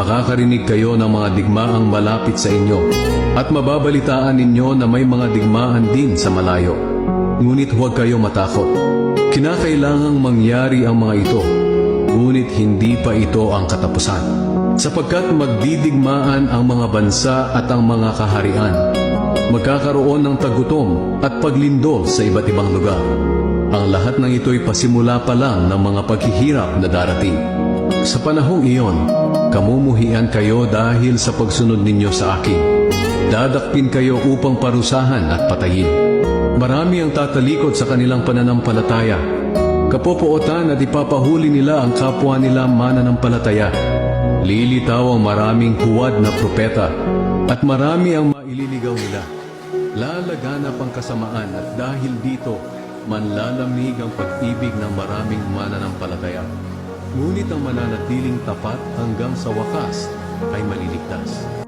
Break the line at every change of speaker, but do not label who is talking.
makakarinig kayo ng mga digmaang malapit sa inyo, at mababalitaan ninyo na may mga digmaan din sa malayo. Ngunit huwag kayo matakot. Kinakailangang mangyari ang mga ito, ngunit hindi pa ito ang katapusan. Sapagkat magdidigmaan ang mga bansa at ang mga kaharian. Magkakaroon ng tagutom at paglindol sa iba't ibang lugar. Ang lahat ng ito'y pasimula pa lang ng mga paghihirap na darating. Sa panahong iyon, kamumuhian kayo dahil sa pagsunod ninyo sa akin. Dadakpin kayo upang parusahan at patayin. Marami ang tatalikod sa kanilang pananampalataya. Kapopootan at ipapahuli nila ang kapwa nila mananampalataya. Lilitaw ang maraming huwad na propeta at marami ang maililigaw nila. Lalaganap ang kasamaan at dahil dito, manlalamig ang pag-ibig ng maraming mananampalataya. Ngunit ang mananatiling tapat hanggang sa wakas ay maliligtas.